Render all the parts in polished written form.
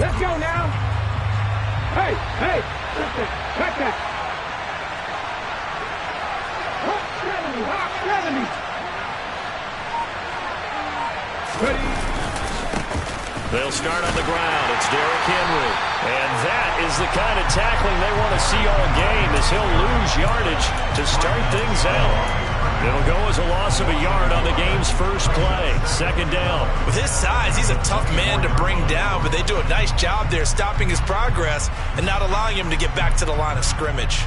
Let's go now. Hey, hey, cut that. Hot 70. Ready. They'll start on the ground. It's Derrick Henry. And that is the kind of tackling they want to see all game, as he'll lose yardage to start things out. It'll go as a loss of a yard on the game's first play. Second down. With his size, he's a tough man to bring down, but they do a nice job there stopping his progress and not allowing him to get back to the line of scrimmage.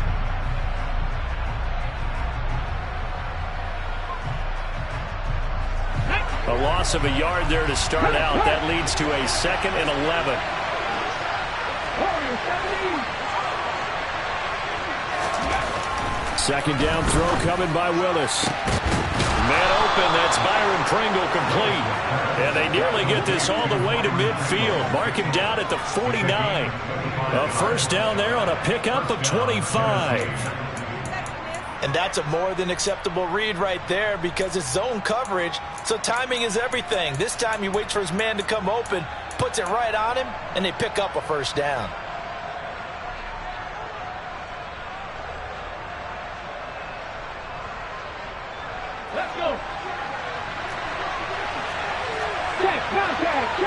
A loss of a yard there to start out. That leads to a 2nd and 11. Second down throw coming by Willis. Man open, that's Byron Pringle complete. And they nearly get this all the way to midfield. Mark him down at the 49. A first down there on a pickup of 25. And that's a more than acceptable read right there because it's zone coverage, so timing is everything. This time he waits for his man to come open, puts it right on him, and they pick up a first down. Let's go. Check contact.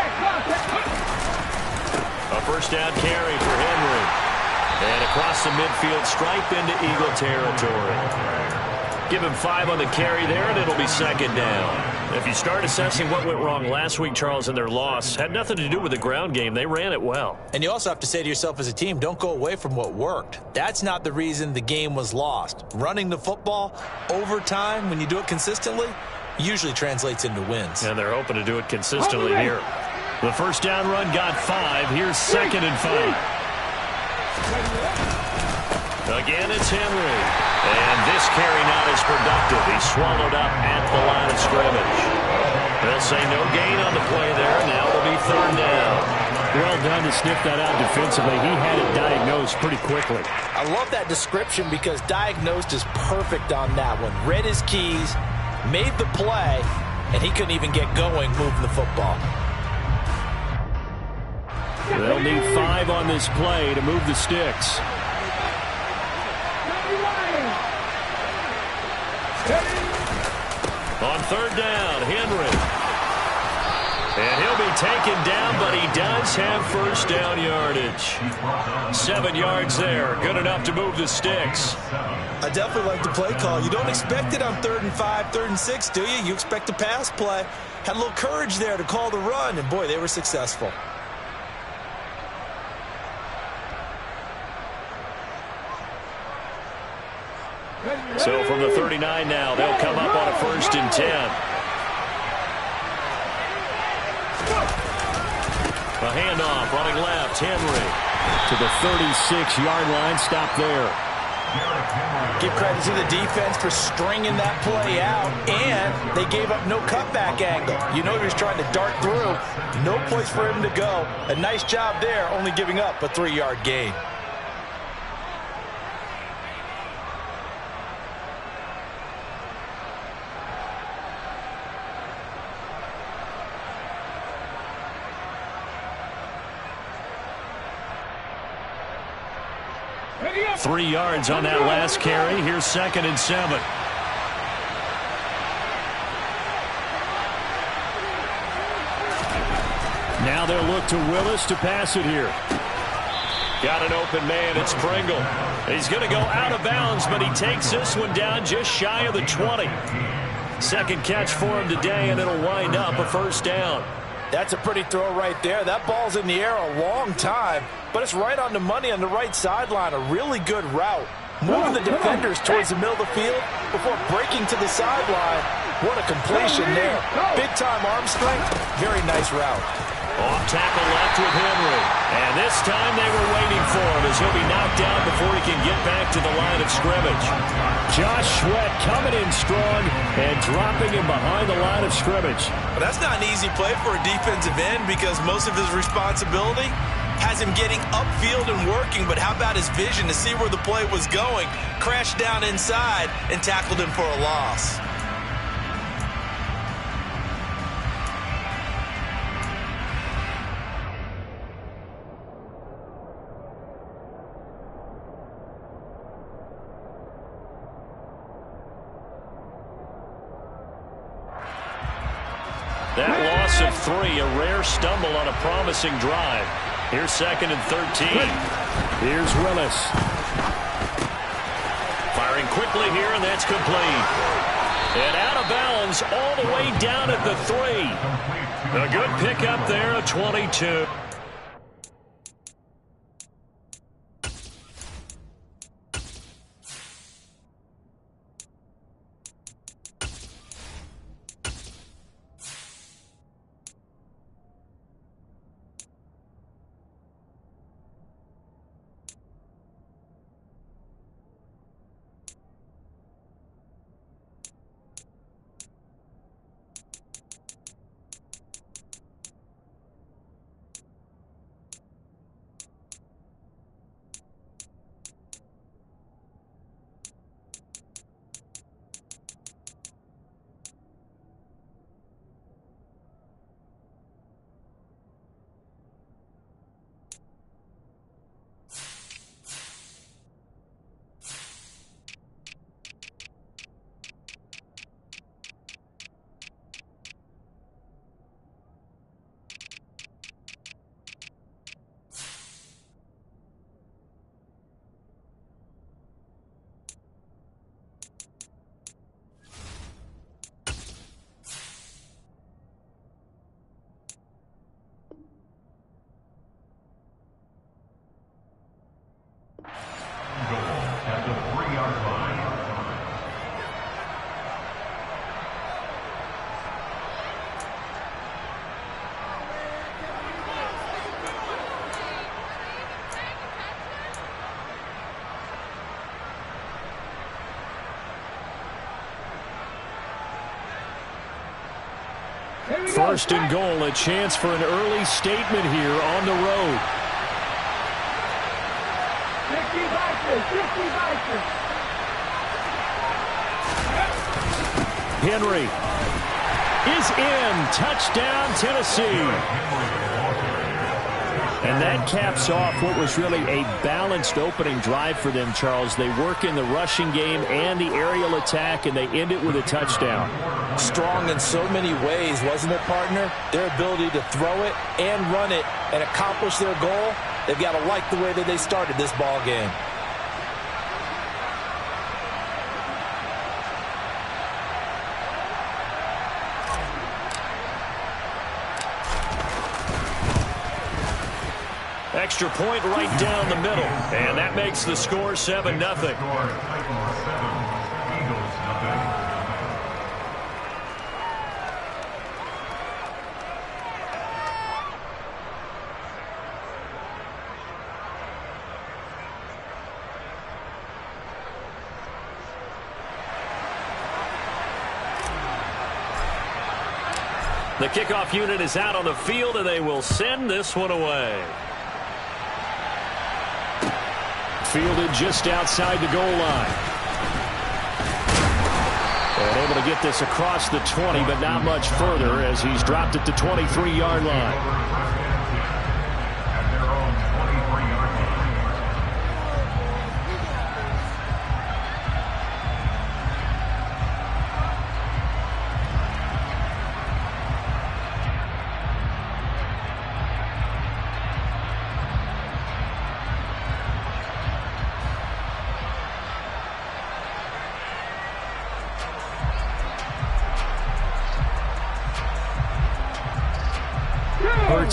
A first down carry for Henry. And across the midfield stripe into Eagle territory. Give him 5 on the carry there, and it'll be second down. If you start assessing what went wrong last week, Charles, in their loss, had nothing to do with the ground game. They ran it well. And you also have to say to yourself as a team, don't go away from what worked. That's not the reason the game was lost. Running the football over time, when you do it consistently, usually translates into wins. And they're hoping to do it consistently here. The first down run got 5. Here's 2nd and 5. Again, it's Henry. And this carry not as productive. He's swallowed up at the line of scrimmage. They'll say no gain on the play there. Now it'll be 3rd down. Well done to sniff that out defensively. He had it diagnosed pretty quickly. I love that description because diagnosed is perfect on that one. Read his keys, made the play, and he couldn't even get going moving the football. They'll need 5 on this play to move the sticks. On 3rd down, Henry. And he'll be taken down, but he does have first down yardage. 7 yards there. Good enough to move the sticks. I definitely like the play call. You don't expect it on 3rd and 5, 3rd and 6, do you? You expect a pass play. Had a little courage there to call the run, and boy, they were successful. So from the 39 now, they'll come up on a 1st and 10. A handoff running left, Henry. To the 36-yard line, stop there. Give credit to the defense for stringing that play out, and they gave up no cutback angle. You know he was trying to dart through. No place for him to go. A nice job there, only giving up a 3-yard gain. Three yards on that last carry. Here's 2nd and 7. Now they'll look to Willis to pass it here. Got an open man. It's Pringle. He's going to go out of bounds, but he takes this one down just shy of the 20. Second catch for him today, and it'll wind up a first down. That's a pretty throw right there. That ball's in the air a long time, but it's right on the money on the right sideline. A really good route. Moving the defenders towards the middle of the field before breaking to the sideline. What a completion there. Big-time arm strength. Very nice route. Off tackle left with Henry. And this time they were waiting for him as he'll be knocked out before he can get back to the line of scrimmage. Josh Sweat coming in strong and dropping him behind the line of scrimmage. Well, that's not an easy play for a defensive end because most of his responsibility has him getting upfield and working, but how about his vision to see where the play was going? Crashed down inside and tackled him for a loss. That loss of 3, a rare stumble on a promising drive. Here's 2nd and 13. Here's Willis. Firing quickly here, and that's complete. And out of bounds all the way down at the 3. A good pickup there, a 22. First and goal, a chance for an early statement here on the road. Henry is in. Touchdown, Tennessee. And that caps off what was really a balanced opening drive for them, Charles. They work in the rushing game and the aerial attack, and they end it with a touchdown. Strong in so many ways, wasn't it, partner? Their ability to throw it and run it and accomplish their goal, they've got to like the way that they started this ball game. Extra point right down the middle. And that makes the score 7-0. The kickoff unit is out on the field, and they will send this one away. Fielded just outside the goal line. And able to get this across the 20, but not much further as he's dropped at the 23-yard line.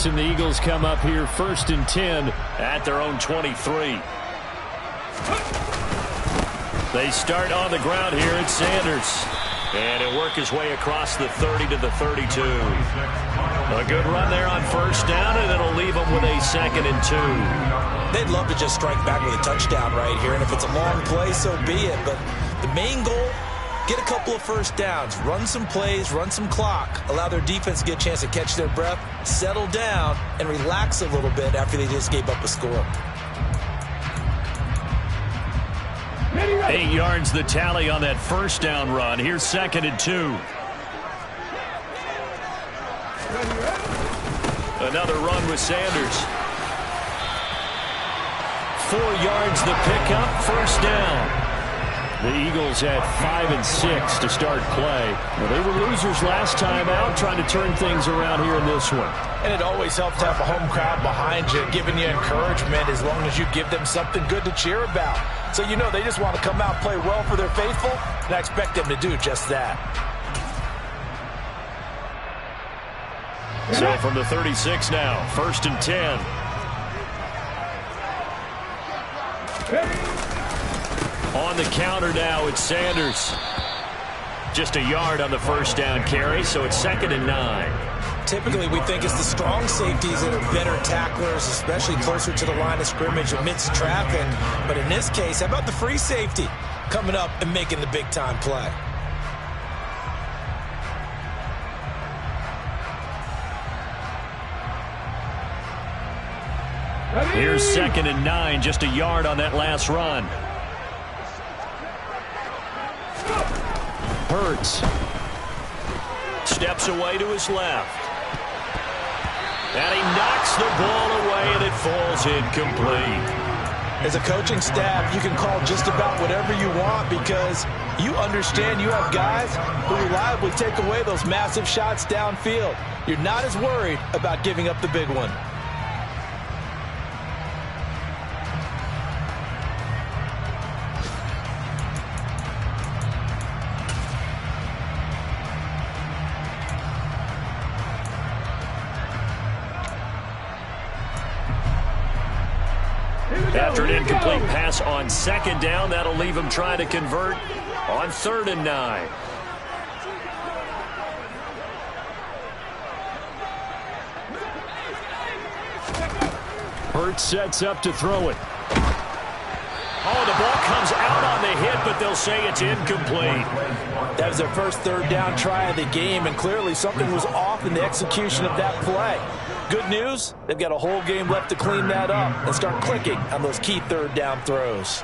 And the Eagles come up here 1st and 10 at their own 23. They start on the ground here at Sanders. And he'll work his way across the 30 to the 32. A good run there on 1st down, and it'll leave them with a 2nd and 2. They'd love to just strike back with a touchdown right here, and if it's a long play, so be it. But the main goal, get a couple of 1st downs, run some plays, run some clock, allow their defense to get a chance to catch their breath, settle down, and relax a little bit after they just gave up a score. 8 yards the tally on that 1st down run. Here's 2nd and 2. Another run with Sanders. 4 yards the pickup, 1st down. The Eagles at 5-6 to start play. Well, they were losers last time out, trying to turn things around here in this one. And it always helps to have a home crowd behind you, giving you encouragement as long as you give them something good to cheer about. So you know they just want to come out and play well for their faithful, and I expect them to do just that. So from the 36 now, 1st and 10. On the counter now, it's Sanders. Just a yard on the first down carry, so it's 2nd and 9. Typically, we think it's the strong safeties that are better tacklers, especially closer to the line of scrimmage amidst traffic. But in this case, how about the free safety coming up and making the big-time play? Here's 2nd and 9, just a yard on that last run. Hurts. Steps away to his left. And he knocks the ball away, and it falls incomplete. As a coaching staff, you can call just about whatever you want because you understand you have guys who reliably take away those massive shots downfield. You're not as worried about giving up the big one. After an incomplete pass on 2nd down, that'll leave him trying to convert on 3rd and 9. Hurts sets up to throw it. Oh, the ball comes out on the hit, but they'll say it's incomplete. That was their first 3rd down try of the game, and clearly something was off in the execution of that play. Good news, they've got a whole game left to clean that up and start clicking on those key 3rd down throws.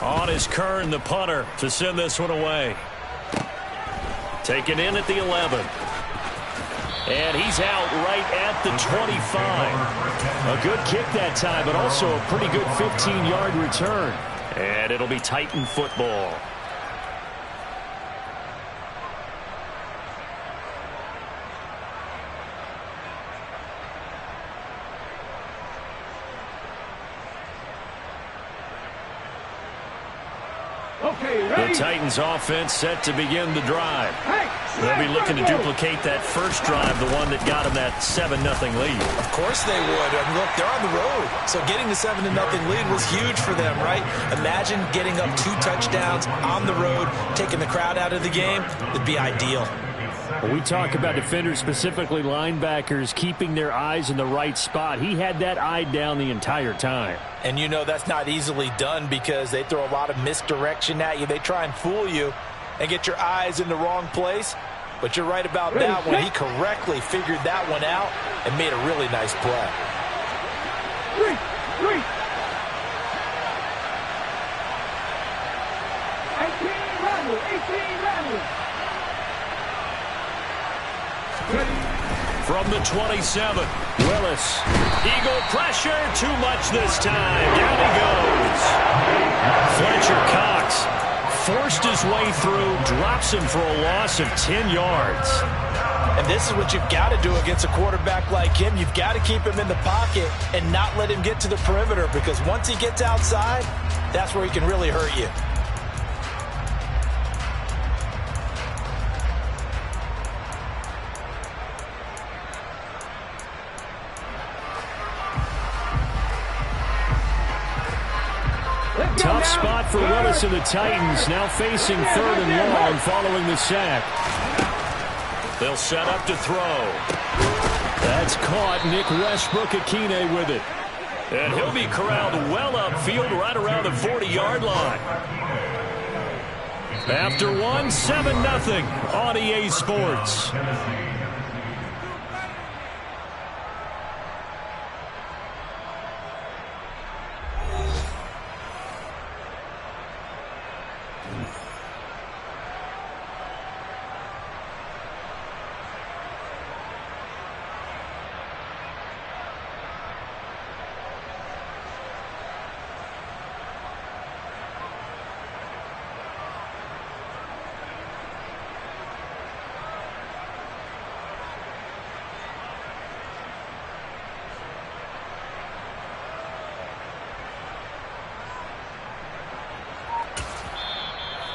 On is Kern, the punter, to send this one away. Taken in at the 11. And he's out right at the 25. A good kick that time, but also a pretty good 15-yard return. And it'll be Titan football. The Titans offense set to begin the drive. They'll be looking to duplicate that first drive, the one that got them that 7-0 lead. Of course they would. I mean, look, they're on the road. So getting the 7-0 lead was huge for them, right? Imagine getting up 2 touchdowns on the road, taking the crowd out of the game. It'd be ideal. When we talk about defenders, specifically linebackers, keeping their eyes in the right spot, he had that eye down the entire time. And you know that's not easily done because they throw a lot of misdirection at you. They try and fool you and get your eyes in the wrong place. But you're right about that one. He correctly figured that one out and made a really nice play. 18 Randall. From the 27, Willis. Eagle pressure, too much this time. Down he goes. Fletcher Cox forced his way through, drops him for a loss of 10 yards. And this is what you've got to do against a quarterback like him. You've got to keep him in the pocket and not let him get to the perimeter because once he gets outside, that's where he can really hurt you. Tough spot for Willis and the Titans, now facing 3rd and long following the sack. They'll set up to throw. That's caught. Nick Westbrook-Akine with it. And he'll be corralled well upfield right around the 40-yard line. After one, 7-0 on EA Sports.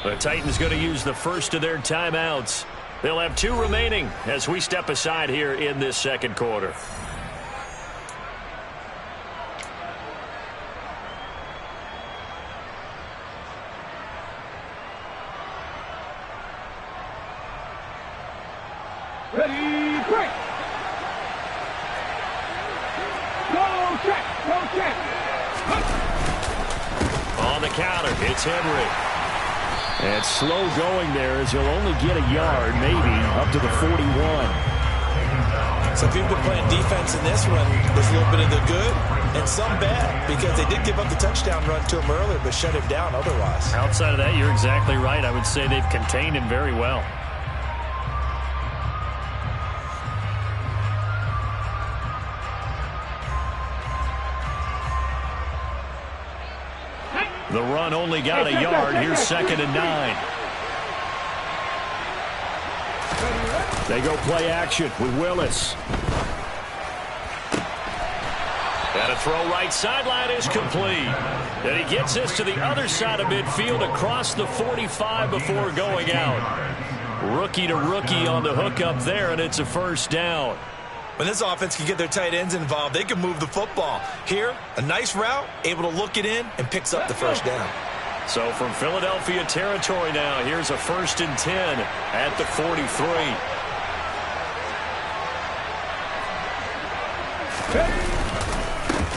The Titans going to use the first of their timeouts. They'll have 2 remaining as we step aside here in this second quarter. Ready, break. Go check, go check. On the counter, it's Henry. And slow going there as he'll only get a yard, maybe, up to the 41. So people playing defense in this one, there's a little bit of the good and some bad because they did give up the touchdown run to him earlier but shut him down otherwise. Outside of that, you're exactly right. I would say they've contained him very well. The run only got a yard. Here's 2nd and 9. They go play action with Willis. And a throw right sideline is complete. And he gets this to the other side of midfield across the 45 before going out. Rookie to rookie on the hook up there, and it's a first down. When this offense can get their tight ends involved, they can move the football. Here, a nice route, able to look it in, and picks up the first down. So from Philadelphia territory now, here's a 1st and 10 at the 43.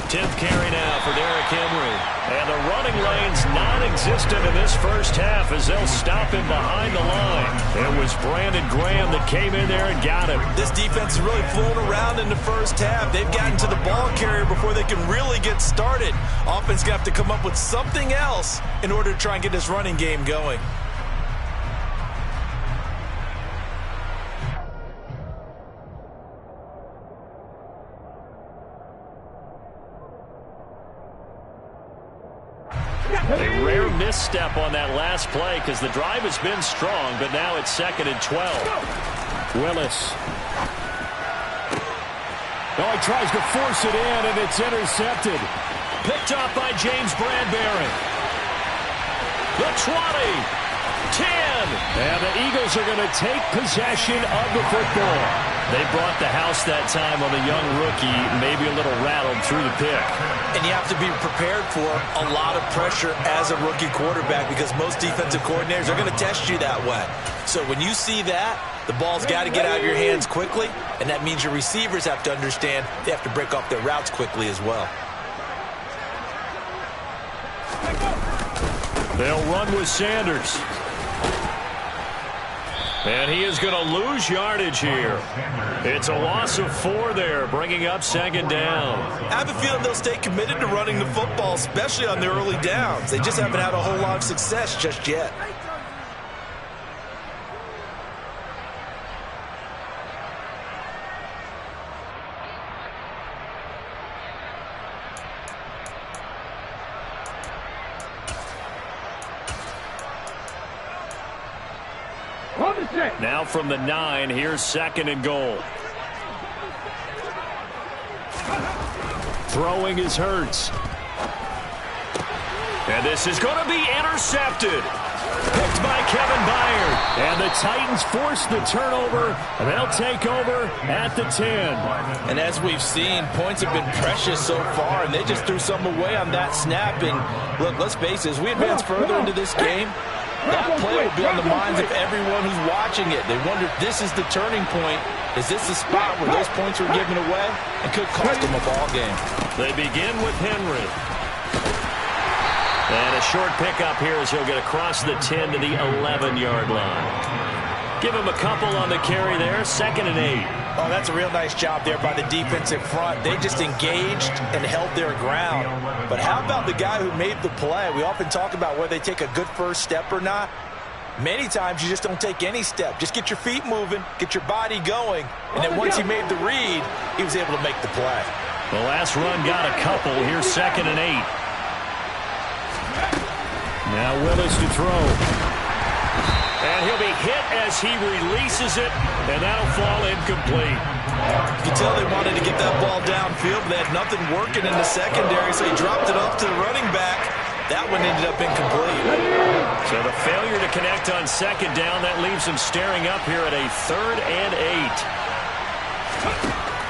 Tenth carry now for Derrick Henry. And the running lane's non-existent in this first half as they'll stop him behind the line. It was Brandon Graham that came in there and got him. This defense is really flown around in the first half. They've gotten to the ball carrier before they can really get started. Offense going to have to come up with something else in order to try and get this running game going. A rare misstep on that last play because the drive has been strong, but now it's 2nd and 12. Willis. Oh, he tries to force it in, and it's intercepted. Picked off by James Bradbury. The 20. 10. And the Eagles are going to take possession of the football. They brought the house that time on the young rookie, maybe a little rattled through the pick. And you have to be prepared for a lot of pressure as a rookie quarterback because most defensive coordinators are going to test you that way. So when you see that, the ball's got to get out of your hands quickly, and that means your receivers have to understand they have to break off their routes quickly as well. They'll run with Sanders. And he is going to lose yardage here. It's a loss of 4 there, bringing up 2nd down. I have a feeling they'll stay committed to running the football, especially on their early downs. They just haven't had a whole lot of success just yet. Now from the 9, here's 2nd and goal. Throwing is Hurts. And this is going to be intercepted. Picked by Kevin Byard. And the Titans force the turnover. They'll take over at the 10. And as we've seen, points have been precious so far, and they just threw some away on that snap. And look, let's face it, as we advance further into this game, that play will be on the minds of everyone who's watching it. They wonder if this is the turning point. Is this the spot where those points were given away? It could cost them a ball game. They begin with Henry. And a short pickup here as he'll get across the 10 to the 11-yard line. Give him a couple on the carry there. 2nd and 8. Oh, that's a real nice job there by the defensive front. They just engaged and held their ground. But how about the guy who made the play? We often talk about whether they take a good first step or not. Many times you just don't take any step. Just get your feet moving, get your body going, and then once he made the read, he was able to make the play. The last run got a couple. Here's 2nd and 8. Now Willis to throw. And he'll be hit as he releases it, and that'll fall incomplete. You can tell they wanted to get that ball downfield, but they had nothing working in the secondary, so he dropped it up to the running back, That one ended up incomplete. So the failure to connect on second down, that leaves him staring up here at a 3rd and 8.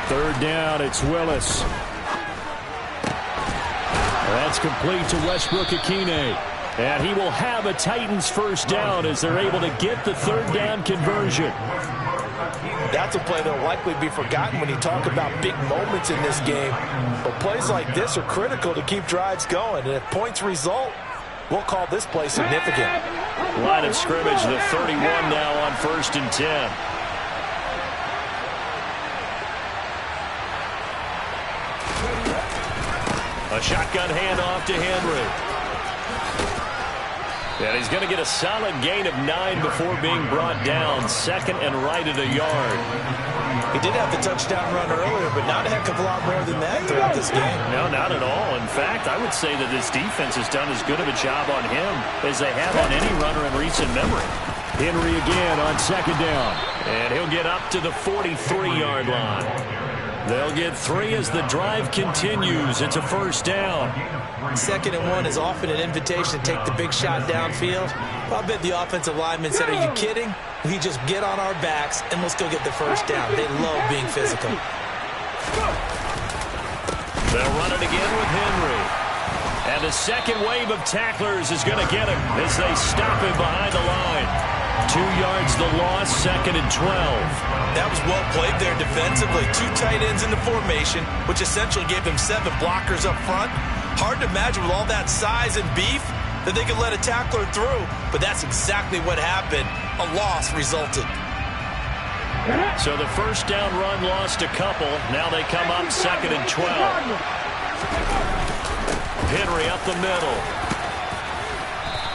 Third down, it's Willis. That's complete to Westbrook-Ikhine. And he will have a Titans first down as they're able to get the third down conversion. That's a play that will likely be forgotten when you talk about big moments in this game. But plays like this are critical to keep drives going. And if points result, we'll call this play significant. Line of scrimmage, the 31 now on 1st and 10. A shotgun handoff to Henry. And he's going to get a solid gain of 9 before being brought down. 2nd and right at a yard. He did have the touchdown run earlier, but not a heck of a lot more than that throughout this game. No, not at all. In fact, I would say that this defense has done as good of a job on him as they have on any runner in recent memory. Henry again on 2nd down. And he'll get up to the 43-yard line. They'll get 3 as the drive continues. It's a first down. 2nd and 1 is often an invitation to take the big shot downfield. I bet the offensive lineman said, "Are you kidding? We just get on our backs and let's go get the first down." They love being physical. They'll run it again with Henry. And the second wave of tacklers is going to get him as they stop him behind the line. 2 yards the loss, 2nd and 12. That was well played there defensively. 2 tight ends in the formation, which essentially gave them 7 blockers up front. Hard to imagine with all that size and beef that they could let a tackler through, but that's exactly what happened. A loss resulted. So the first down run lost a couple. Now they come up 2nd and 12. Henry up the middle.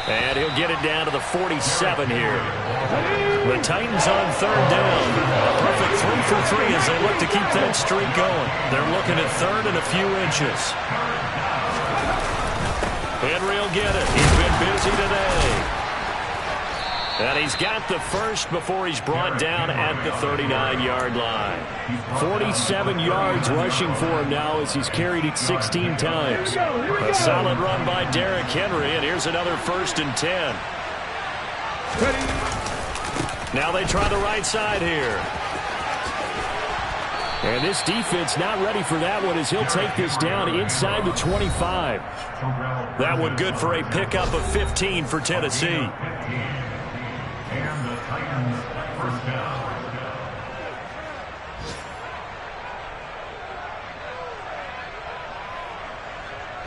And he'll get it down to the 47 here. The Titans on 3rd down. A perfect 3 for 3 as they look to keep that streak going. They're looking at 3rd and a few inches. Henry will get it. He's been busy today. And he's got the first before he's brought down at the 39-yard line. 47 yards rushing for him now as he's carried it 16 times. A solid run by Derrick Henry, and here's another 1st and 10. Now they try the right side here. And this defense not ready for that one as he'll take this down inside the 25. That one good for a pickup of 15 for Tennessee. And the Titans first down.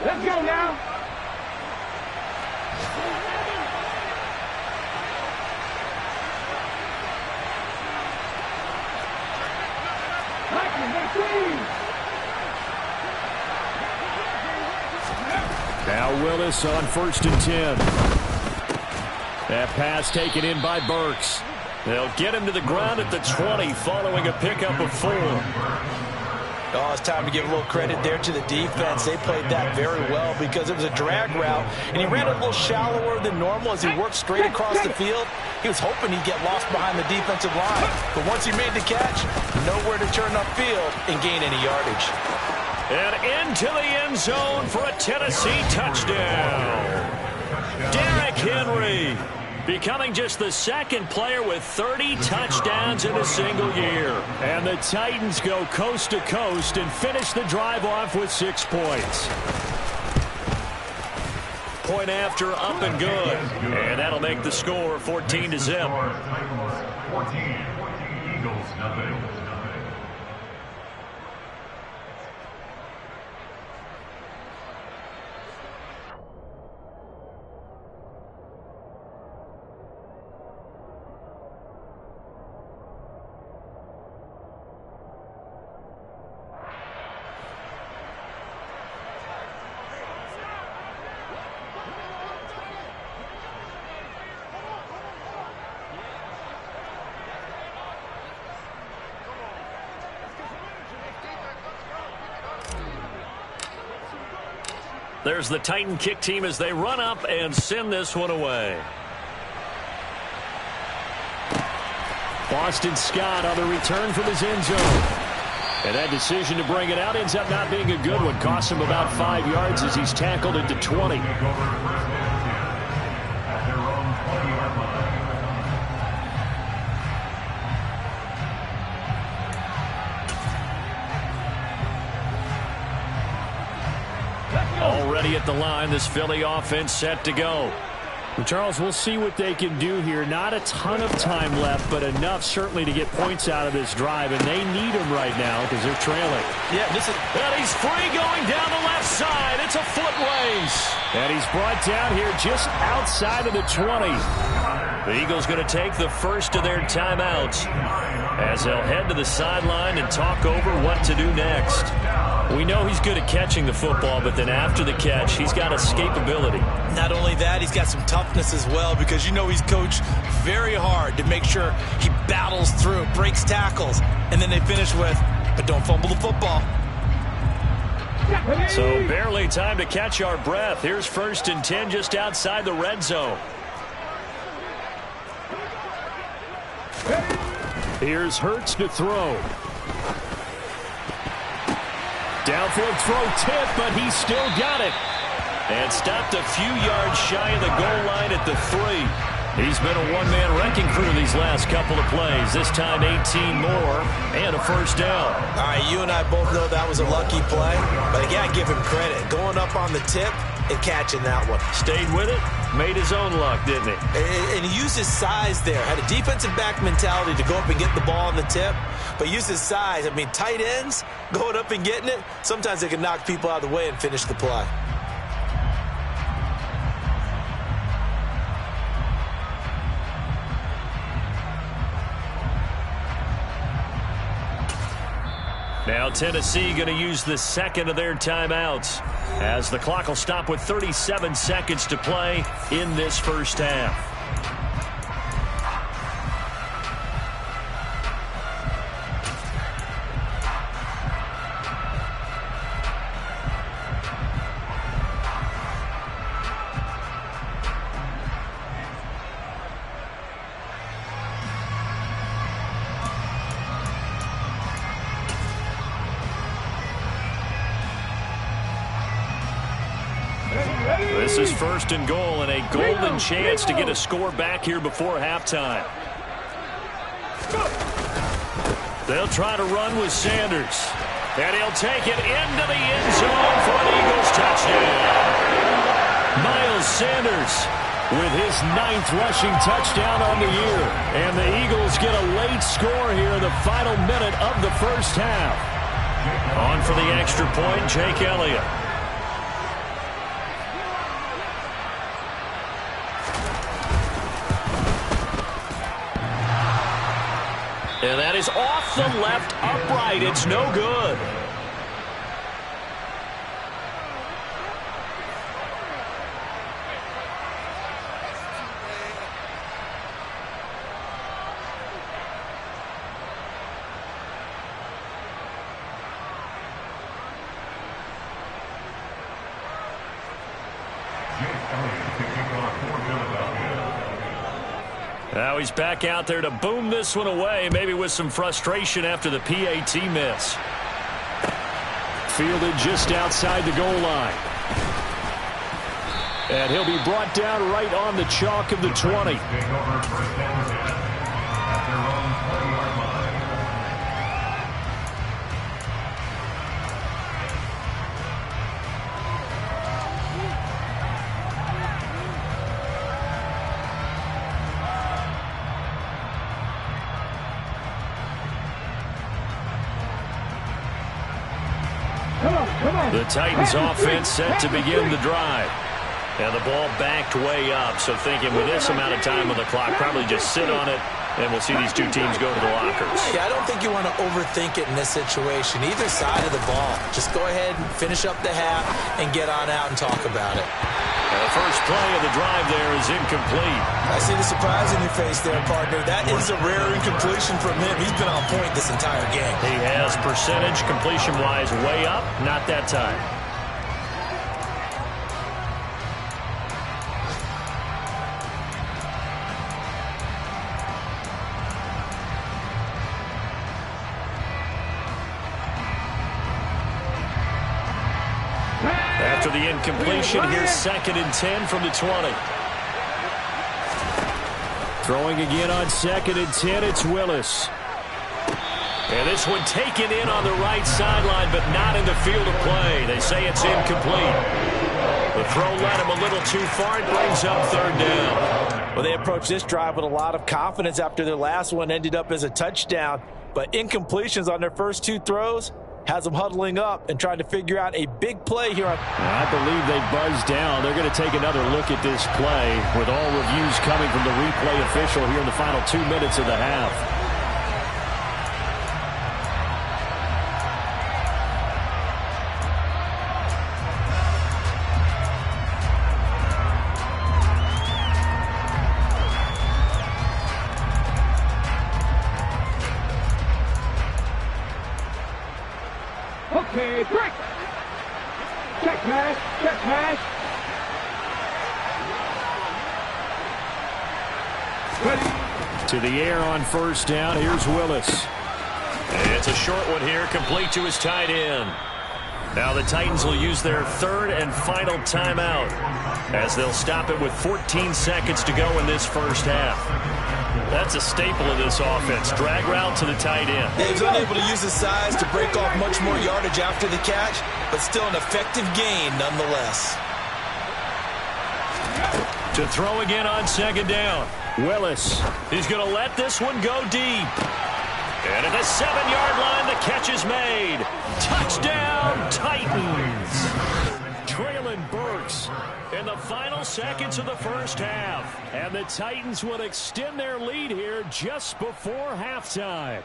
Let's go now. Now Willis on 1st and 10. That pass taken in by Burks. They'll get him to the ground at the 20 following a pickup of 4. Oh, it's time to give a little credit there to the defense. They played that very well because it was a drag route, and he ran a little shallower than normal as he worked straight across the field. He was hoping he'd get lost behind the defensive line, but once he made the catch, nowhere to turn upfield and gain any yardage. And into the end zone for a Tennessee touchdown. Derrick Henry becoming just the 2nd player with 30 touchdowns in a single year. And the Titans go coast to coast and finish the drive off with 6 points. Point after, up and good. And that'll make the score 14-0. 14, Eagles, nothing. There's the Titan kick team as they run up and send this one away. Boston Scott on the return from his end zone. And that decision to bring it out ends up not being a good one. Costs him about 5 yards as he's tackled into 20. Already at the line, this Philly offense set to go. Charles, we'll see what they can do here. Not a ton of time left, but enough certainly to get points out of this drive, and they need them right now because they're trailing. Yeah, and he's free going down the left side. It's a foot race. And he's brought down here just outside of the 20. The Eagles going to take the first of their timeouts as they'll head to the sideline and talk over what to do next. We know he's good at catching the football, but then after the catch, he's got escapability. Not only that, he's got some toughness as well, because you know he's coached very hard to make sure he battles through, breaks tackles, and then they finish with, but don't fumble the football. So barely time to catch our breath. Here's 1st and 10 just outside the red zone. Here's Hurts to throw. Downfield throw tip, but he still got it. And stopped a few yards shy of the goal line at the 3. He's been a one-man wrecking crew these last couple of plays. This time 18 more and a first down. All right, you and I both know that was a lucky play, but I got to give him credit. Going up on the tip and catching that one. Stayed with it, made his own luck, didn't he? And he used his size there. Had a defensive back mentality to go up and get the ball on the tip, but used his size. I mean, tight ends going up and getting it, sometimes they can knock people out of the way and finish the play. Now Tennessee going to use the second of their timeouts as the clock will stop with 37 seconds to play in this first half. This is 1st and goal and a golden chance to get a score back here before halftime. They'll try to run with Sanders. And he'll take it into the end zone for an Eagles touchdown. Miles Sanders with his 9th rushing touchdown on the year. And the Eagles get a late score here in the final minute of the first half. On for the extra point, Jake Elliott. And that is off the left upright. It's no good. Now he's back out there to boom this one away, maybe with some frustration after the PAT miss. Fielded just outside the goal line. And he'll be brought down right on the chalk of the 20. The Titans offense set to begin the drive. And the ball backed way up, so thinking with this amount of time on the clock, probably just sit on it, and we'll see these two teams go to the lockers. Yeah, I don't think you want to overthink it in this situation. Either side of the ball. Just go ahead and finish up the half and get on out and talk about it. And the first play of the drive there is incomplete. I see the surprise in your face there, partner. That is a rare incompletion from him. He's been on point this entire game. He has percentage completion-wise way up, not that time. After the incompletion, here's 2nd and 10 from the 20. Throwing again on 2nd and 10, it's Willis. And this one taken in on the right sideline, but not in the field of play. They say it's incomplete. The throw led him a little too far. It brings up 3rd down. Well, they approached this drive with a lot of confidence after their last one ended up as a touchdown. But incompletions on their first 2 throws has them huddling up and trying to figure out a big play here. I believe they buzzed down. They're going to take another look at this play with all reviews coming from the replay official here in the final 2 minutes of the half. Okay, break. Check pass, check pass. Ready. To the air on 1st down. Here's Willis. It's a short one here, complete to his tight end. Now the Titans will use their 3rd and final timeout as they'll stop it with 14 seconds to go in this first half. That's a staple of this offense. Drag route to the tight end. He was unable to use his size to break off much more yardage after the catch, but still an effective gain nonetheless. To throw again on 2nd down. Willis. He's going to let this one go deep. And at the 7-yard line, the catch is made. Touchdown, Titans. Traylon Burks in the final seconds of the first half. And the Titans will extend their lead here just before halftime.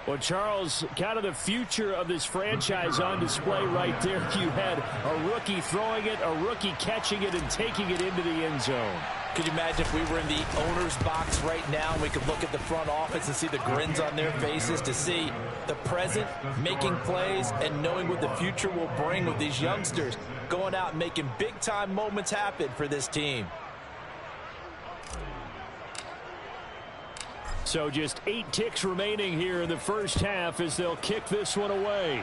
Well, Charles, kind of the future of this franchise on display right there. You had a rookie throwing it, a rookie catching it, and taking it into the end zone. Could you imagine if we were in the owner's box right now and we could look at the front office and see the grins on their faces, to see the present making plays and knowing what the future will bring with these youngsters going out and making big-time moments happen for this team. So just 8 ticks remaining here in the first half as they'll kick this one away.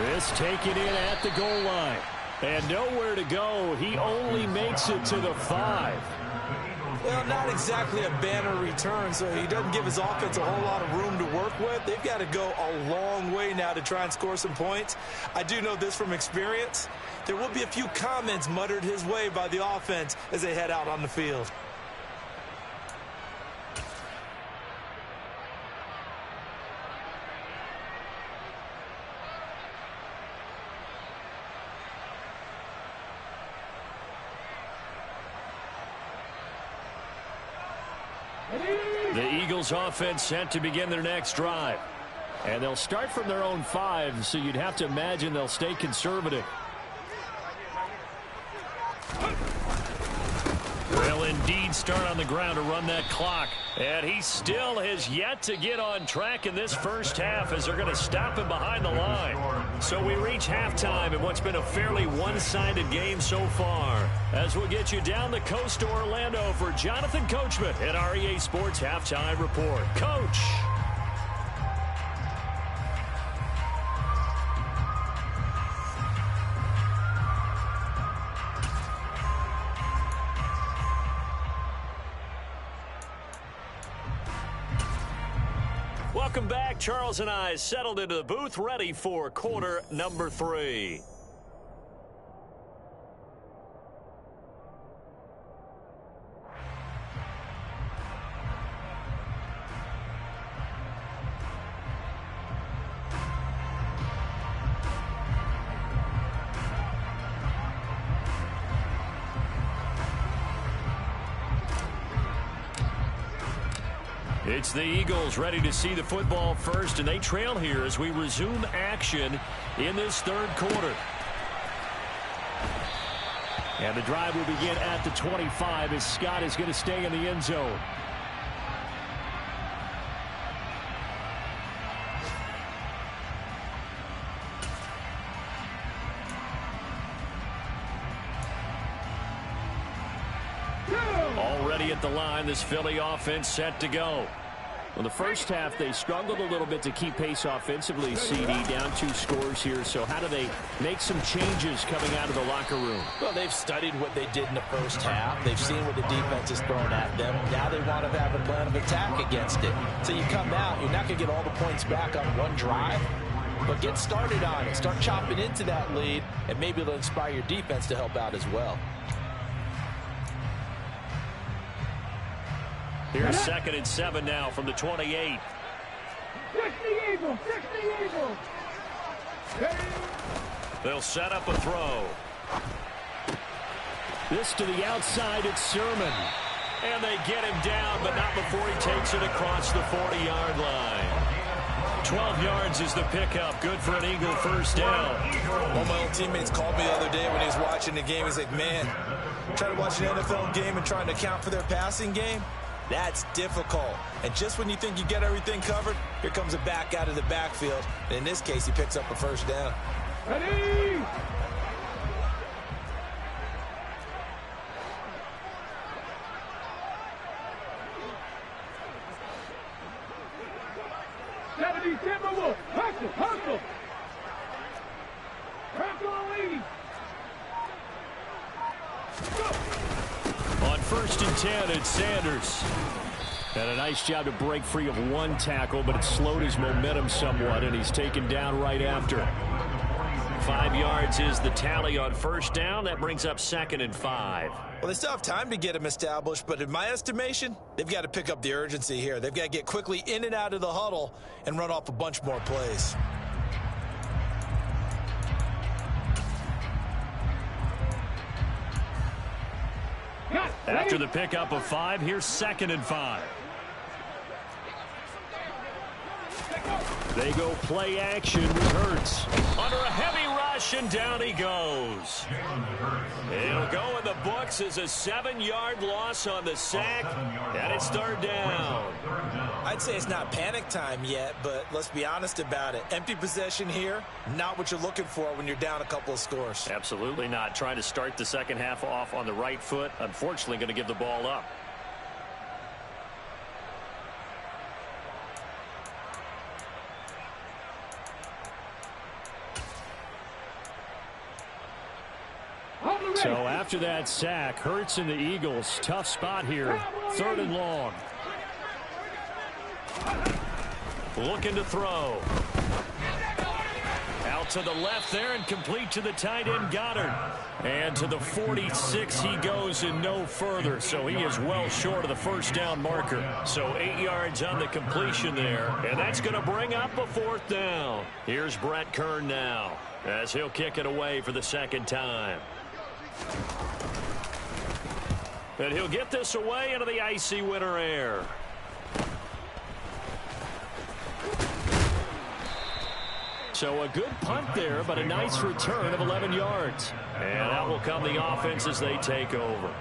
This taken in at the goal line. And nowhere to go. He only makes it to the 5. Well, not exactly a banner return, so he doesn't give his offense a whole lot of room to work with. They've got to go a long way now to try and score some points. I do know this from experience. There will be a few comments muttered his way by the offense as they head out on the field. The Eagles offense set to begin their next drive. And they'll start from their own 5, so you'd have to imagine they'll stay conservative. Will indeed start on the ground to run that clock. And he still has yet to get on track in this first half as they're going to stop him behind the line. So we reach halftime in what's been a fairly one-sided game so far. As we'll get you down the coast to Orlando for Jonathan Coachman at our EA Sports Halftime Report. Coach. Welcome back. Charles and I settled into the booth, ready for quarter number 3. It's the Eagles ready to see the football first, and they trail here as we resume action in this third quarter. And the drive will begin at the 25 as Scott is going to stay in the end zone. Already at the line, this Philly offense set to go. Well, the first half, they struggled a little bit to keep pace offensively, CD, down 2 scores here. So how do they make some changes coming out of the locker room? Well, they've studied what they did in the first half. They've seen what the defense is throwing at them. Now they want to have a plan of attack against it. So you come out, you're not going to get all the points back on one drive, but get started on it. Start chopping into that lead, and maybe it'll inspire your defense to help out as well. Here's 2nd and 7 now from the 28. 60 Eagles, 60 Eagles. They'll set up a throw. This to the outside, it's Sermon. And they get him down, but not before he takes it across the 40-yard line. 12 yards is the pickup. Good for an Eagle first down. One of my old teammates called me the other day when he was watching the game. He's like, man, trying to watch an NFL game and trying to account for their passing game? That's difficult. And just when you think you get everything covered, here comes a back out of the backfield. And in this case, he picks up a first down. Ready? Timberwolves, hustle, hustle. Hustle lead. On 1st and 10, it's Sanders. And a nice job to break free of 1 tackle, but it slowed his momentum somewhat, and he's taken down right after. 5 yards is the tally on first down. That brings up 2nd and 5. Well, they still have time to get him established, but in my estimation, they've got to pick up the urgency here. They've got to get quickly in and out of the huddle and run off a bunch more plays. After the pickup of 5, here's 2nd and 5. They go play action with Hurts. Under a heavy rush, and down he goes. It'll go in the books as a 7-yard loss on the sack, and it's 3rd down. I'd say it's not panic time yet, but let's be honest about it. Empty possession here, not what you're looking for when you're down a couple of scores. Absolutely not. Trying to start the second half off on the right foot. Unfortunately, going to give the ball up. So after that sack, Hurts and the Eagles, tough spot here. 3rd and long. Looking to throw. Out to the left there and complete to the tight end Goddard. And to the 46 he goes and no further. So he is well short of the first down marker. So 8 yards on the completion there. And that's going to bring up a 4th down. Here's Brett Kern now as he'll kick it away for the 2nd time. And he'll get this away into the icy winter air. So a good punt there, but a nice return of 11 yards. And out will come the offense as they take over.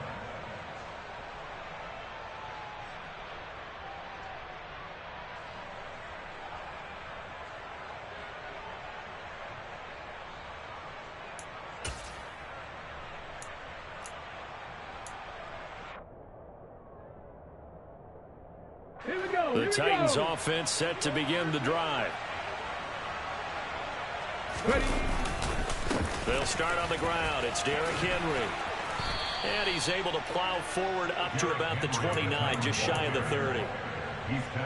The Titans offense set to begin the drive. Ready. They'll start on the ground. It's Derrick Henry. And he's able to plow forward up to about the 29, just shy of the 30.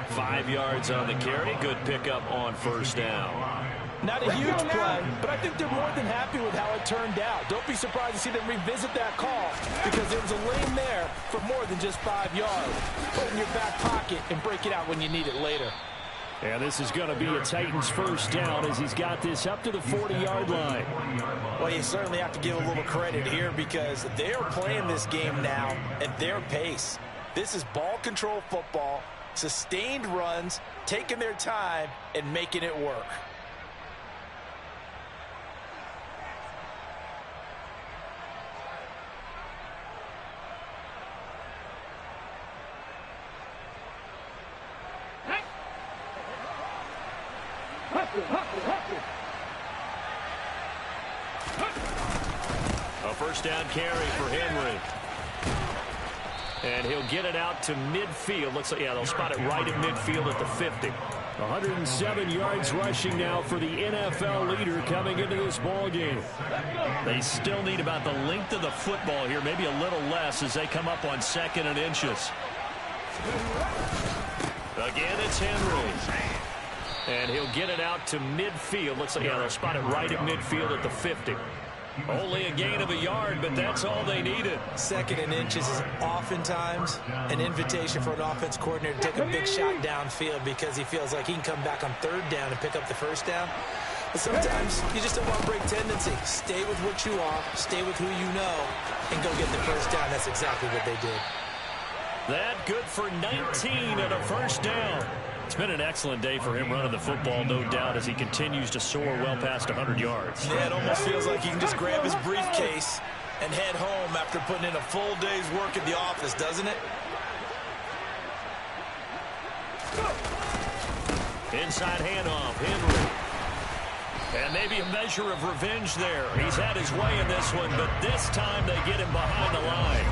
5 yards on the carry. Good pickup on first down. Not a huge play, but I think they're more than happy with how it turned out. Don't be surprised to see them revisit that call because there was a lane there for more than just 5 yards. Put it in your back pocket and break it out when you need it later. And this is going to be a Titans first down as he's got this up to the 40-yard line. Well, you certainly have to give a little credit here because they are playing this game now at their pace. This is ball control football, sustained runs, taking their time, and making it work. A first down carry for Henry. And he'll get it out to midfield. Looks like, yeah, they'll spot it right at midfield at the 50. 107 yards rushing now for the NFL leader coming into this ball game. They still need about the length of the football here, maybe a little less as they come up on 2nd and inches. Again, it's Henry. And he'll get it out to midfield. Looks like, yeah, they'll spot it right at midfield at the 50. Only a gain of a yard, but that's all they needed. 2nd and inches is oftentimes an invitation for an offense coordinator to take a big shot downfield because he feels like he can come back on 3rd down and pick up the 1st down. But sometimes you just don't want to break tendency. Stay with what you are, stay with who you know, and go get the 1st down. That's exactly what they did. That good for 19 and a 1st down. It's been an excellent day for him running the football, no doubt, as he continues to soar well past 100 yards. Yeah, it almost feels like he can just grab his briefcase and head home after putting in a full day's work at the office, doesn't it? Inside handoff, Henry. And maybe a measure of revenge there. He's had his way in this one, but this time they get him behind the line.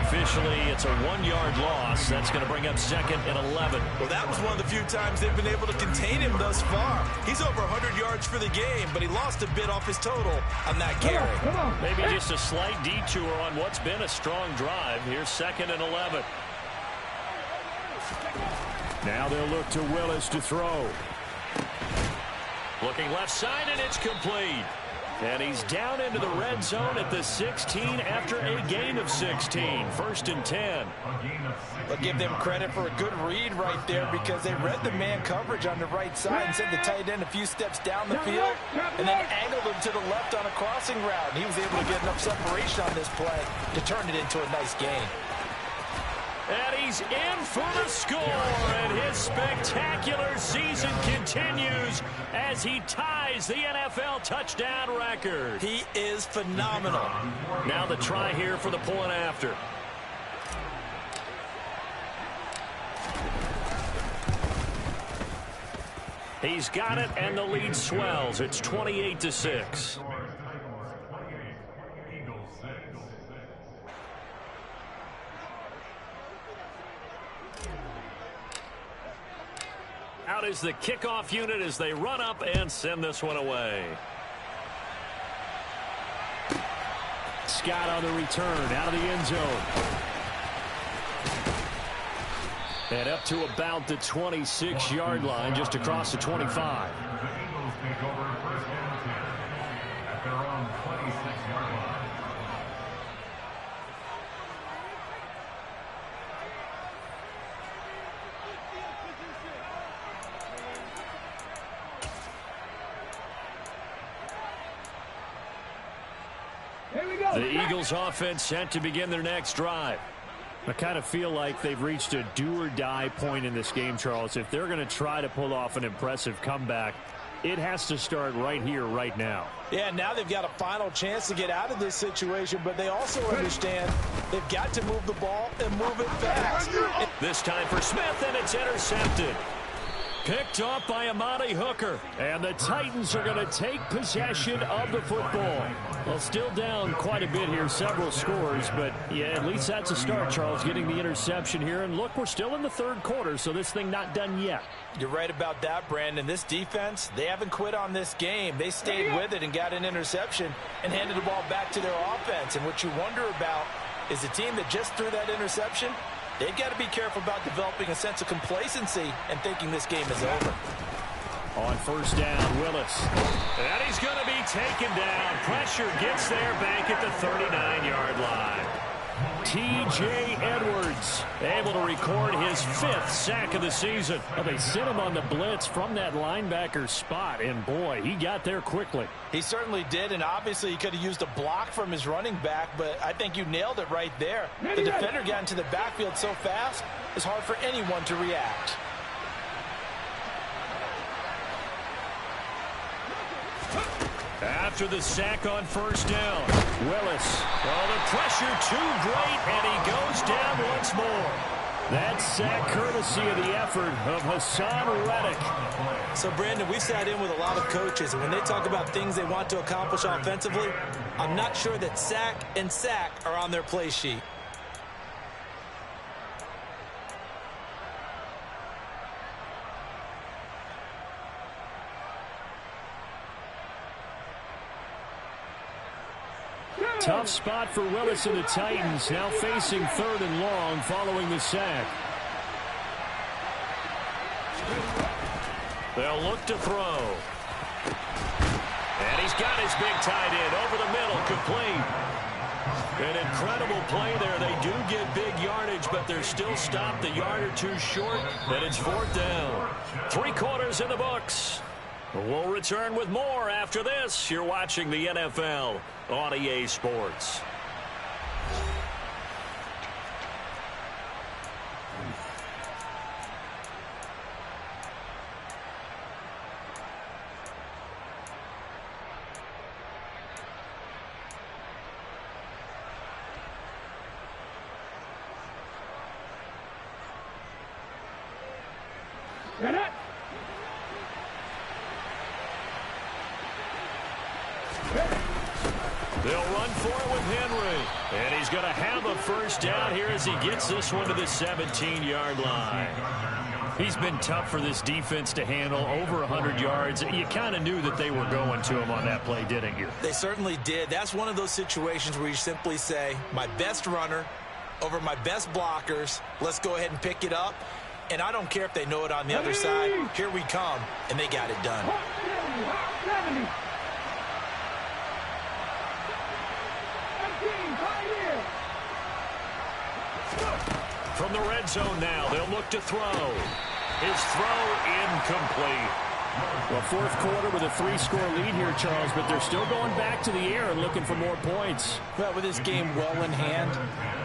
Officially, it's a 1-yard loss. That's going to bring up 2nd and 11. Well, that was one of the few times they've been able to contain him thus far. He's over 100 yards for the game, but he lost a bit off his total on that carry. Maybe just a slight detour on what's been a strong drive. Here's 2nd and 11. Now they'll look to Willis to throw. Looking left side, and it's complete. And he's down into the red zone at the 16 after a gain of 16. 1st and 10. I'll give them credit for a good read right there because they read the man coverage on the right side and sent the tight end a few steps down the field and then angled him to the left on a crossing route. And he was able to get enough separation on this play to turn it into a nice gain. And he's in for the score, and his spectacular season continues as he ties the NFL touchdown record. He is phenomenal. Now the try here for the point after. He's got it, and the lead swells. It's 28-6. Out is the kickoff unit as they run up and send this one away. Scott on the return out of the end zone. And up to about the 26-yard line, just across the 25. The Eagles offense set to begin their next drive. I kind of feel like they've reached a do-or-die point in this game, Charles. If they're going to try to pull off an impressive comeback, it has to start right here, right now. Yeah, now they've got a final chance to get out of this situation, but they also understand they've got to move the ball and move it fast. This time for Smith, and it's intercepted. Picked off by Amani Hooker. And the Titans are going to take possession of the football. Well, still down quite a bit here, several scores, but yeah, at least that's a start, Charles, getting the interception here. And look, we're still in the 3rd quarter, so this thing not done yet. You're right about that, Brandon. This defense, they haven't quit on this game. They stayed with it and got an interception and handed the ball back to their offense. And what you wonder about is the team that just threw that interception, they've got to be careful about developing a sense of complacency and thinking this game is over. On 1st down, Willis. And he's going to be taken down. Pressure gets there back at the 39-yard line. T.J. Edwards able to record his 5th sack of the season. Well, they sent him on the blitz from that linebacker spot, and boy, he got there quickly. He certainly did, and obviously he could have used a block from his running back, but I think you nailed it right there. The defender got into the backfield so fast, it's hard for anyone to react. After the sack on 1st down, Willis. Oh, the pressure too great, and he goes down once more. That sack courtesy of the effort of Hassan Reddick. So, Brandon, we've sat in with a lot of coaches, and when they talk about things they want to accomplish offensively, I'm not sure that sack and sack are on their play sheet. Tough spot for Willis and the Titans, now facing 3rd and long following the sack. They'll look to throw. And he's got his big tight end over the middle, complete. An incredible play there. They do get big yardage, but they're still stopped a yard or two short, and it's 4th down. 3 quarters in the books. We'll return with more after this. You're watching the NFL on EA Sports. Get it. They'll run for it with Henry. And he's going to have a first down here as he gets this one to the 17-yard line. He's been tough for this defense to handle, over 100 yards. You kind of knew that they were going to him on that play, didn't you? They certainly did. That's one of those situations where you simply say, my best runner over my best blockers, let's go ahead and pick it up. And I don't care if they know it on the other side. Here we come, and they got it done. 70. From the red zone now, they'll look to throw. His throw incomplete. Well, 4th quarter with a 3-score lead here, Charles, but they're still going back to the air and looking for more points. Well, with this game well in hand,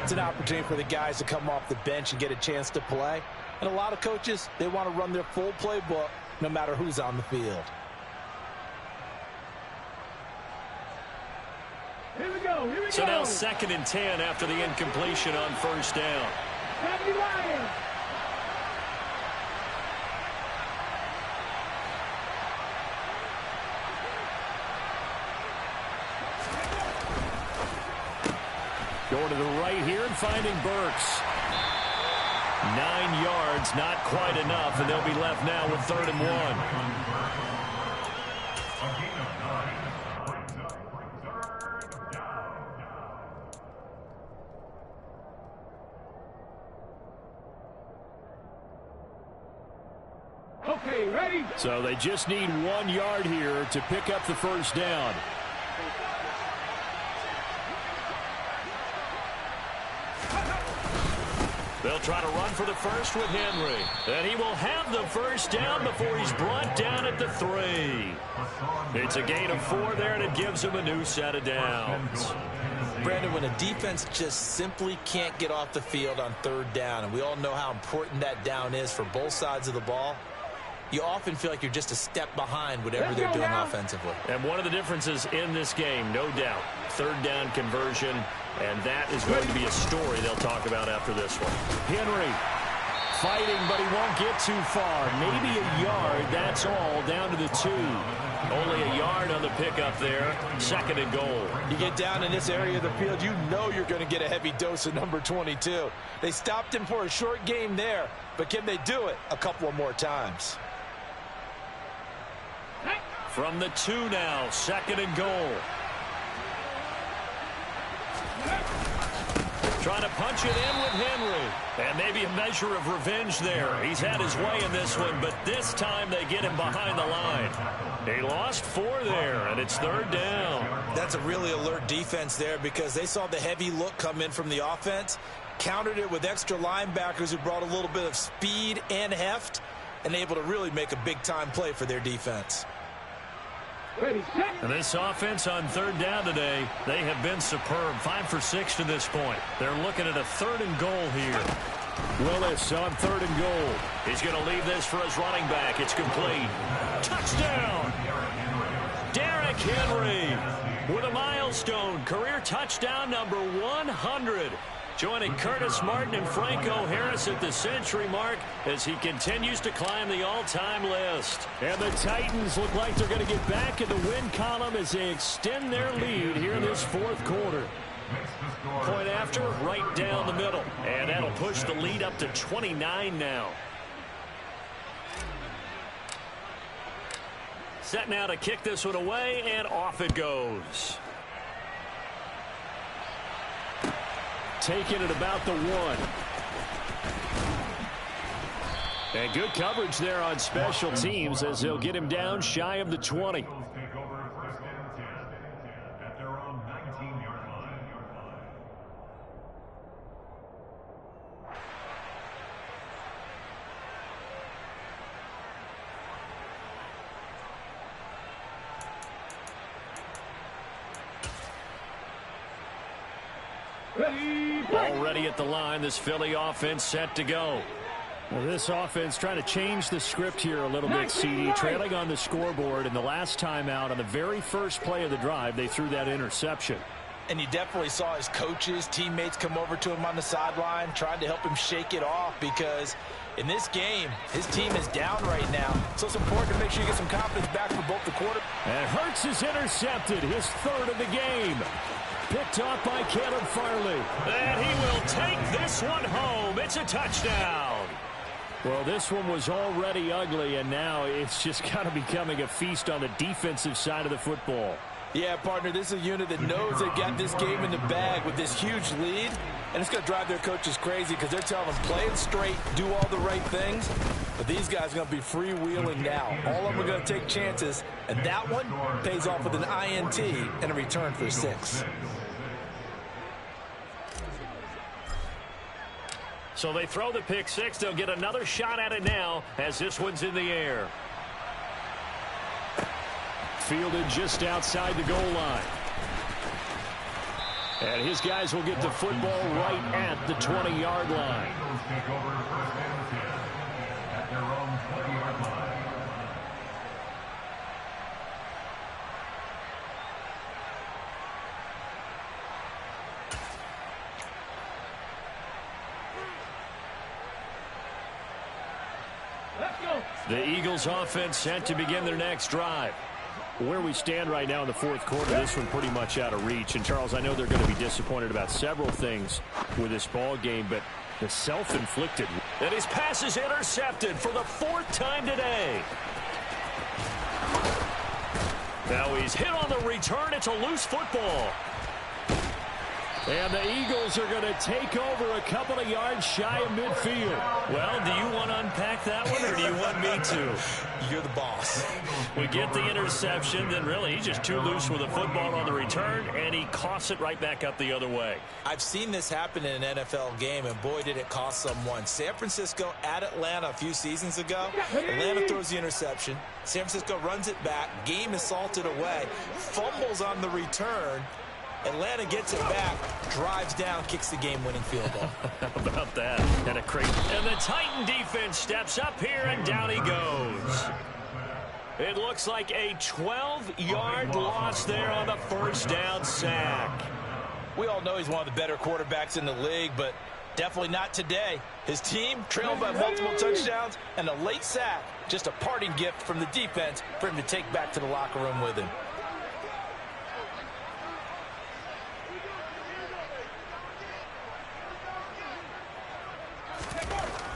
it's an opportunity for the guys to come off the bench and get a chance to play. And a lot of coaches, they want to run their full playbook no matter who's on the field. Here we go. Here we So go. now 2nd and 10 after the incompletion on first down. Happy Lions. Going to the right here and finding Burks. 9 yards, not quite enough, and they'll be left now with 3rd and 1. Okay, ready? So they just need 1 yard here to pick up the first down. They'll try to run for the first with Henry. And he will have the first down before he's brought down at the 3. It's a gain of 4 there, and it gives him a new set of downs. Brandon, when a defense just simply can't get off the field on 3rd down, and we all know how important that down is for both sides of the ball, you often feel like you're just a step behind whatever they're doing offensively. And one of the differences in this game, no doubt, 3rd down conversion, and that is going to be a story they'll talk about after this one. Henry fighting, but he won't get too far. Maybe a yard, that's all, down to the 2. Only a yard on the pickup there. 2nd and goal. You get down in this area of the field, you know you're going to get a heavy dose of number 22. They stopped him for a short game there, but can they do it a couple of more times? From the 2 now, 2nd and goal. Trying to punch it in with Henry. And maybe a measure of revenge there. He's had his way in this one, but this time they get him behind the line. They lost 4 there, and it's 3rd down. That's a really alert defense there because they saw the heavy look come in from the offense, countered it with extra linebackers who brought a little bit of speed and heft, and able to really make a big-time play for their defense. Ready, set. And this offense on 3rd down today, they have been superb. 5 for 6 to this point. They're looking at a 3rd and goal here. Willis on 3rd and goal. He's going to leave this for his running back. It's complete. Touchdown! Derrick Henry with a milestone. Career touchdown number 100. Joining Curtis Martin and Franco Harris at the century mark as he continues to climb the all-time list. And the Titans look like they're going to get back in the win column as they extend their lead here in this 4th quarter. Point after, right down the middle. And that'll push the lead up to 29 now. Set now to kick this one away, and off it goes. taken at about the 1. And good coverage there on special teams as they'll get him down shy of the 20. Already at the line, this Philly offense set to go. Well, this offense trying to change the script here a little bit, CD. Trailing on the scoreboard, and the last time out on the very first play of the drive, they threw that interception. And you definitely saw his coaches, teammates come over to him on the sideline, trying to help him shake it off because in this game, his team is down right now. So it's important to make sure you get some confidence back for both the quarter. And Hurts is intercepted, his 3rd of the game. Picked off by Caleb Farley. And he will take this one home. It's a touchdown. Well, this one was already ugly, and now it's just kind of becoming a feast on the defensive side of the football. Yeah, partner, this is a unit that knows they've got this game in the bag with this huge lead, and it's going to drive their coaches crazy because they're telling them play it straight, do all the right things. But these guys are going to be freewheeling now. All of them are going to take chances, and that one pays off with an INT and a return for 6. So they throw the pick 6. They'll get another shot at it now as this one's in the air. Fielded just outside the goal line. And his guys will get the football right at the 20-yard line. The Eagles offense set to begin their next drive. Where we stand right now in the 4th quarter, this one pretty much out of reach. And, Charles, I know they're going to be disappointed about several things with this ball game, but the self-inflicted. And his pass is intercepted for the 4th time today. Now he's hit on the return. It's a loose football. And the Eagles are going to take over a couple of yards shy of midfield. Well, do you want to unpack that one, or do you want me to? You're the boss. We get the interception, then really he's just too loose with the football on the return, and he coughs it right back up the other way. I've seen this happen in an NFL game, and boy, did it cost someone. San Francisco at Atlanta a few seasons ago. Atlanta throws the interception. San Francisco runs it back. Game is salted away. Fumbles on the return. Atlanta gets it back, drives down, kicks the game-winning field goal. How about that? And the Titan defense steps up here, and down he goes. It looks like a 12-yard loss there on the first down sack. We all know he's one of the better quarterbacks in the league, but definitely not today. His team trailed by multiple touchdowns, and a late sack, just a parting gift from the defense for him to take back to the locker room with him.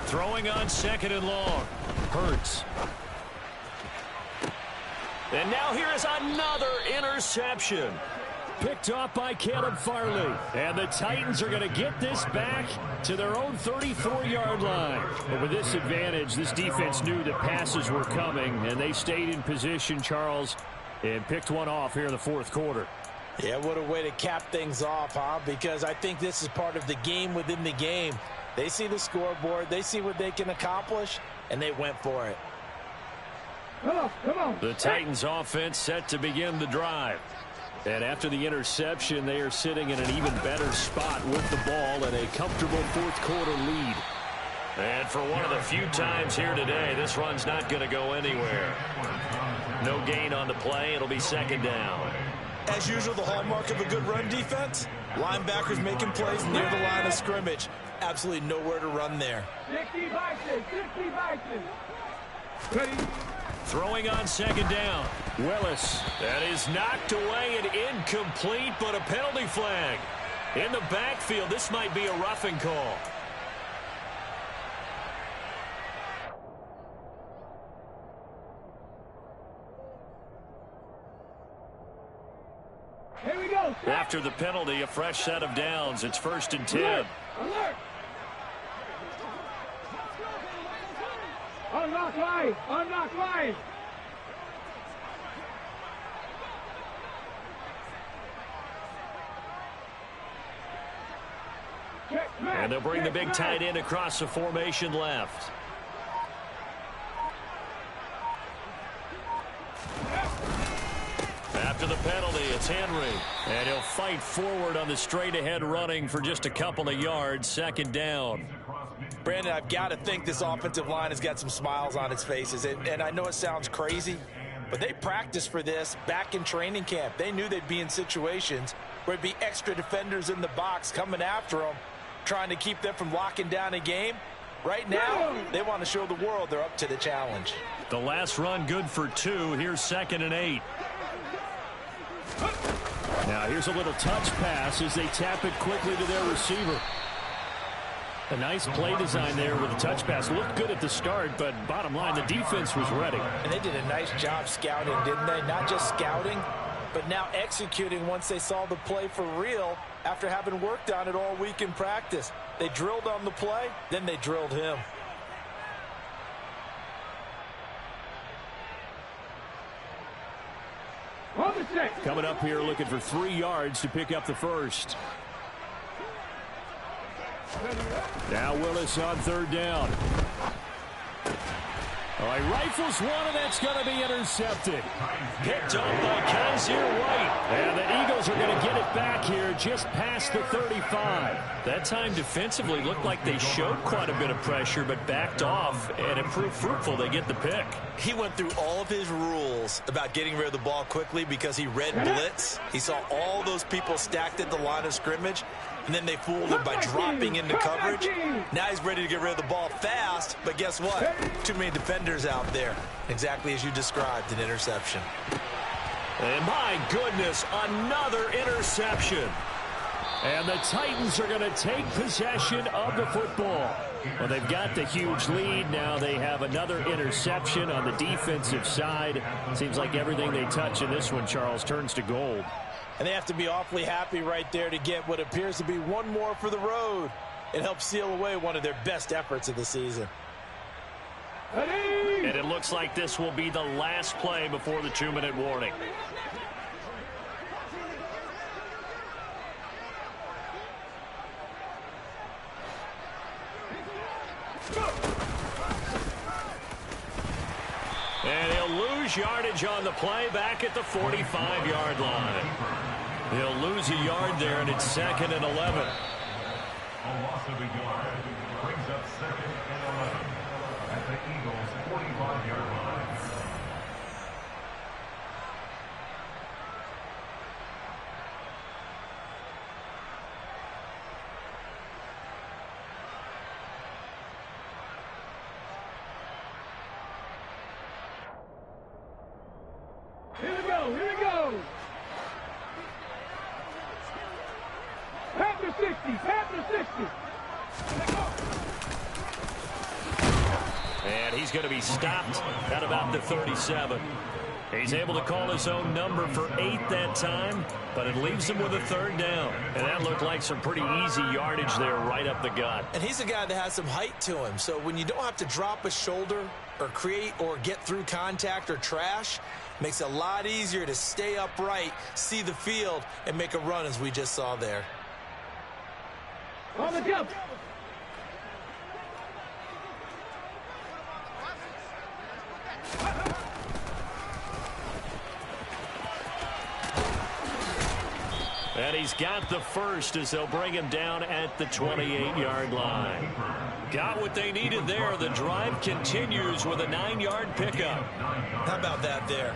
Throwing on 2nd and long. Hurts. And now here is another interception. Picked off by Caleb Farley. And the Titans are going to get this back to their own 34-yard line. But with this advantage, this defense knew that passes were coming, and they stayed in position, Charles, and picked one off here in the 4th quarter. Yeah, what a way to cap things off, huh? Because I think this is part of the game within the game. They see the scoreboard, they see what they can accomplish, and they went for it. Come on, come on. The Titans offense set to begin the drive. And after the interception, they are sitting in an even better spot with the ball and a comfortable 4th quarter lead. And for one of the few times here today, this run's not going to go anywhere. No gain on the play. It'll be 2nd down. As usual, the hallmark of a good run defense, linebackers making plays near the line of scrimmage. Absolutely nowhere to run there. 60 Vikings, 60 Vikings. Ready? Throwing on 2nd down. Willis. That is knocked away and incomplete, but a penalty flag. In the backfield, this might be a roughing call. Here we go. After the penalty, a fresh set of downs. It's 1st and 10. Alert! Unlock line! Unlock line! And they'll bring the big tight end across the formation left. After the penalty, it's Henry. And he'll fight forward on the straight-ahead running for just a couple of yards. 2nd down. Brandon, I've got to think this offensive line has got some smiles on its faces. And I know it sounds crazy, but they practiced for this back in training camp. They knew they'd be in situations where there'd be extra defenders in the box coming after them, trying to keep them from locking down a game. Right now, they want to show the world they're up to the challenge. The last run good for 2. Here's 2nd and 8. Now here's a little touch pass as they tap it quickly to their receiver. A nice play design there with a touch pass. Looked good at the start, but bottom line, the defense was ready. And they did a nice job scouting, didn't they? Not just scouting, but now executing once they saw the play for real after having worked on it all week in practice. They drilled on the play, then they drilled him. Coming up here looking for 3 yards to pick up the first. Now Willis on 3rd down. All right, rifles one, and that's going to be intercepted. Picked up by Kaiser White. And the Eagles are going to get it back here just past the 35. That time defensively looked like they showed quite a bit of pressure, but backed off, and it proved fruitful. They get the pick. He went through all of his rules about getting rid of the ball quickly because he read blitz. He saw all those people stacked at the line of scrimmage, and then they fooled him by dropping into coverage. Now he's ready to get rid of the ball fast, but guess what? Too many defenders out there. Exactly as you described, an interception. And my goodness, another interception. And the Titans are going to take possession of the football. Well, they've got the huge lead. Now they have another interception on the defensive side. Seems like everything they touch in this one, Charles, turns to gold. And they have to be awfully happy right there to get what appears to be one more for the road. It helps seal away one of their best efforts of the season. And it looks like this will be the last play before the 2-minute warning. And he'll lose yardage on the play back at the 45-yard line. He'll lose a yard there, and it's 2nd and 11. A loss of a yard brings up 2nd and 11 at the Eagles' 45-yard line. Here we go, here we go. Panther 60, Panther 60. And he's going to be stopped at about the 37. He's able to call his own number for 8 that time, but it leaves him with a 3rd down. And that looked like some pretty easy yardage there right up the gut. And he's a guy that has some height to him, so when you don't have to drop a shoulder or create or get through contact or trash, makes it a lot easier to stay upright, see the field, and make a run as we just saw there. On the jump. And he's got the first as they'll bring him down at the 28-yard line. Got what they needed there. The drive continues with a 9-yard pickup. How about that there?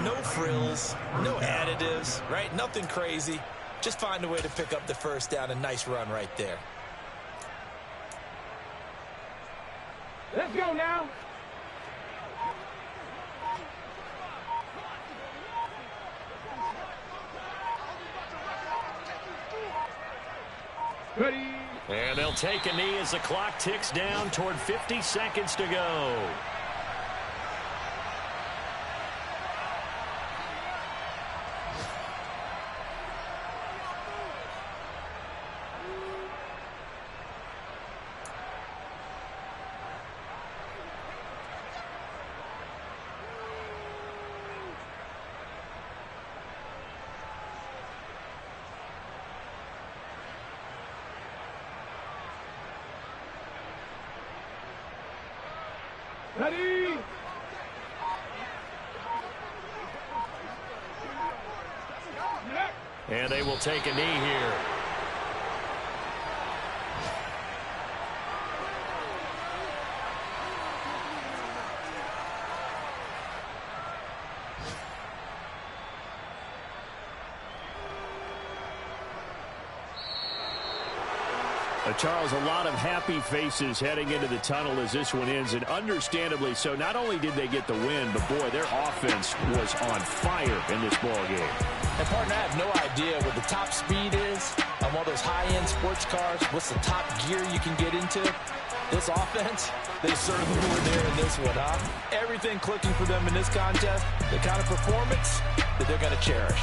No frills, no additives, right? Nothing crazy. Just find a way to pick up the first down. A nice run right there. Let's go now. Ready. And they'll take a knee as the clock ticks down toward 50 seconds to go. Ready? And they will take a knee here. Charles, a lot of happy faces heading into the tunnel as this one ends, and understandably so. Not only did they get the win, but, boy, their offense was on fire in this ballgame. And, partner, I have no idea what the top speed is on one of those high-end sports cars. What's the top gear you can get into? This offense, they certainly were there in this one, huh? Everything clicking for them in this contest, the kind of performance that they're going to cherish.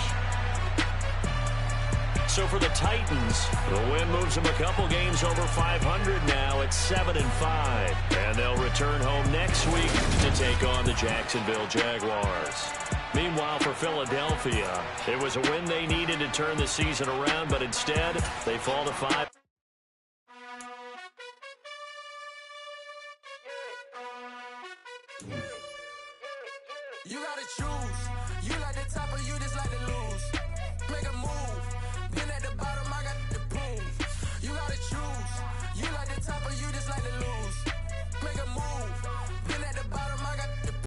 So for the Titans, the win moves them a couple games over 500 now at 7-5. And they'll return home next week to take on the Jacksonville Jaguars. Meanwhile, for Philadelphia, it was a win they needed to turn the season around, but instead, they fall to 5. You gotta choose.